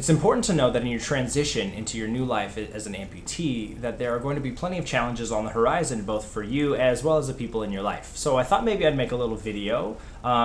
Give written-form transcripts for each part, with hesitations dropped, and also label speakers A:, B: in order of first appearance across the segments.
A: It's important to know that in your transition into your new life as an amputee, that there are going to be plenty of challenges on the horizon, both for you as well as the people in your life. So I thought maybe I'd make a little video,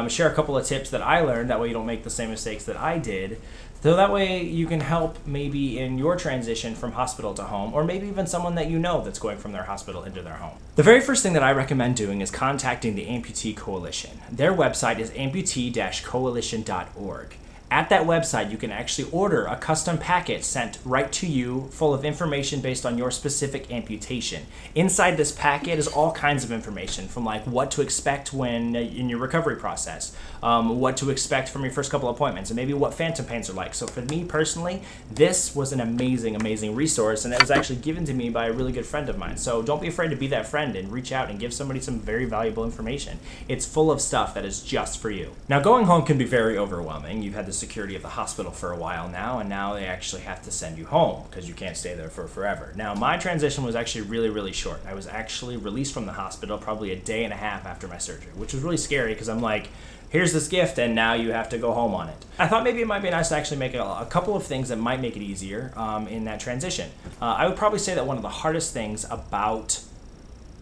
A: share a couple of tips that I learned, that way you don't make the same mistakes that I did. So that way you can help maybe in your transition from hospital to home, or maybe even someone that you know that's going from their hospital into their home. The very first thing that I recommend doing is contacting the Amputee Coalition. Their website is amputee-coalition.org. At that website, you can actually order a custom packet sent right to you full of information based on your specific amputation. Inside this packet is all kinds of information, from like what to expect when in your recovery process, what to expect from your first couple appointments, and maybe what phantom pains are like. So for me personally, this was an amazing resource, and it was actually given to me by a really good friend of mine. So don't be afraid to be that friend and reach out and give somebody some very valuable information. It's full of stuff that is just for you. Now, going home can be very overwhelming. You've had the security of the hospital for a while now, and now they actually have to send you home because you can't stay there for forever. Now, my transition was actually really short. I was actually released from the hospital probably a day and a half after my surgery, which was really scary because I'm like, here's this gift and now you have to go home on it. I thought maybe it might be nice to actually make a couple of things that might make it easier in that transition. I would probably say that one of the hardest things about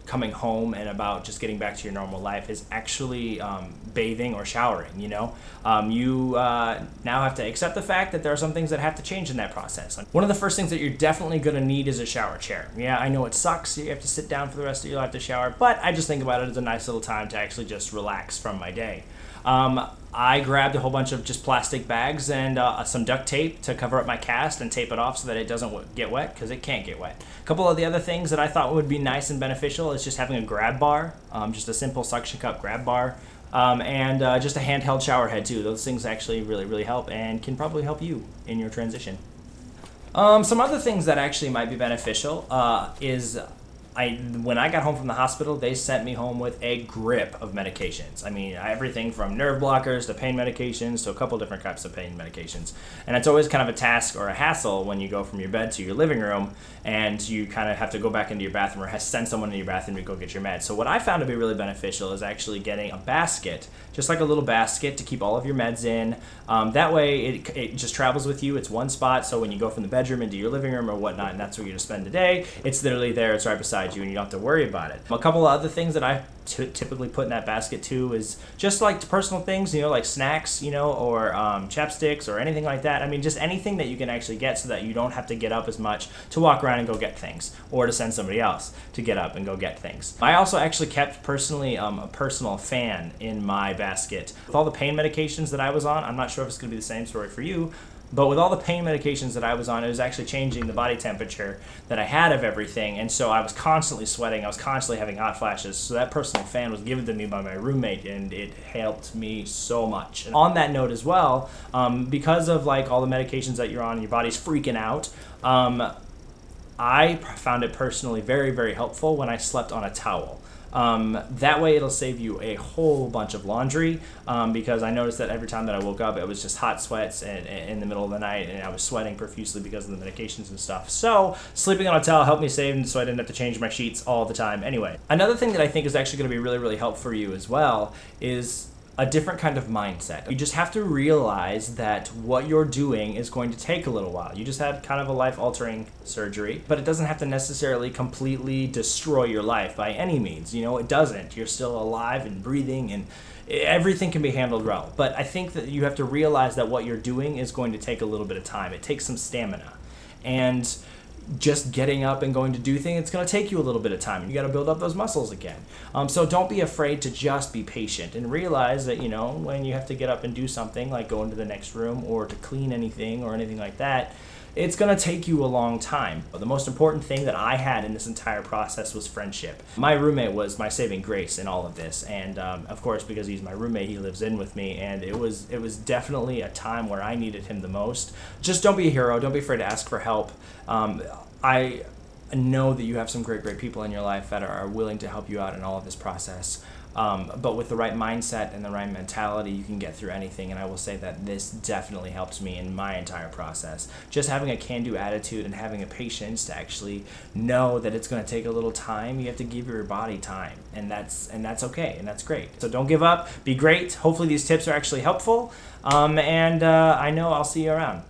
A: coming home and about just getting back to your normal life is actually bathing or showering. You know, you now have to accept the fact that there are some things that have to change in that process. One of the first things that you're definitely going to need is a shower chair. Yeah, I know it sucks, you have to sit down for the rest of your life to shower, but I just think about it as a nice little time to actually just relax from my day. I grabbed a whole bunch of just plastic bags and some duct tape to cover up my cast and tape it off so that it doesn't get wet, because it can't get wet. A couple of the other things that I thought would be nice and beneficial is just having a grab bar, just a simple suction cup grab bar, and just a handheld shower head too. Those things actually really help and can probably help you in your transition. Some other things that actually might be beneficial is when I got home from the hospital, they sent me home with a grip of medications. I mean, everything from nerve blockers to pain medications to a couple different types of pain medications. And it's always kind of a task or a hassle when you go from your bed to your living room and you kind of have to go back into your bathroom or send someone to your bathroom to go get your meds. So what I found to be really beneficial is actually getting a basket, just like a little basket to keep all of your meds in. That way it just travels with you. It's one spot, so when you go from the bedroom into your living room or whatnot, and that's where you're to spend the day, it's literally there, it's right beside you, and you don't have to worry about it. A couple of other things that I typically put in that basket too is just like personal things, you know, like snacks, you know, or chapsticks or anything like that. I mean, just anything that you can actually get so that you don't have to get up as much to walk around and go get things, or to send somebody else to get up and go get things. I also actually kept personally a personal fan in my basket. With all the pain medications that I was on, I'm not sure if it's going to be the same story for you, but with all the pain medications that I was on, it was actually changing the body temperature that I had of everything, and so I was constantly sweating, I was constantly having hot flashes, so that personal fan was given to me by my roommate, and it helped me so much. And on that note as well, because of like all the medications that you're on and your body's freaking out, I found it personally very helpful when I slept on a towel. That way it'll save you a whole bunch of laundry, because I noticed that every time that I woke up, it was just hot sweats in the middle of the night, and I was sweating profusely because of the medications and stuff. So sleeping on a towel helped me save, so I didn't have to change my sheets all the time. Anyway, another thing that I think is actually going to be really helpful for you as well is a different kind of mindset. You just have to realize that what you're doing is going to take a little while. You just had kind of a life-altering surgery, but it doesn't have to necessarily completely destroy your life by any means. You know, it doesn't. You're still alive and breathing, and everything can be handled well. But I think that you have to realize that what you're doing is going to take a little bit of time. It takes some stamina. And just getting up and going to do things, it's going to take you a little bit of time. You got to build up those muscles again. So don't be afraid to just be patient and realize that, you know, when you have to get up and do something like go into the next room or to clean anything or anything like that, it's going to take you a long time. But the most important thing that I had in this entire process was friendship. My roommate was my saving grace in all of this, and of course, because he's my roommate, he lives in with me, and it was definitely a time where I needed him the most. Just don't be a hero. Don't be afraid to ask for help. I know that you have some great people in your life that are willing to help you out in all of this process. But with the right mindset and the right mentality, you can get through anything, and I will say that this definitely helped me in my entire process. Just having a can-do attitude and having a patience to actually know that it's going to take a little time. You have to give your body time, and that's okay, and that's great. So don't give up. Be great. Hopefully these tips are actually helpful, and I know I'll see you around.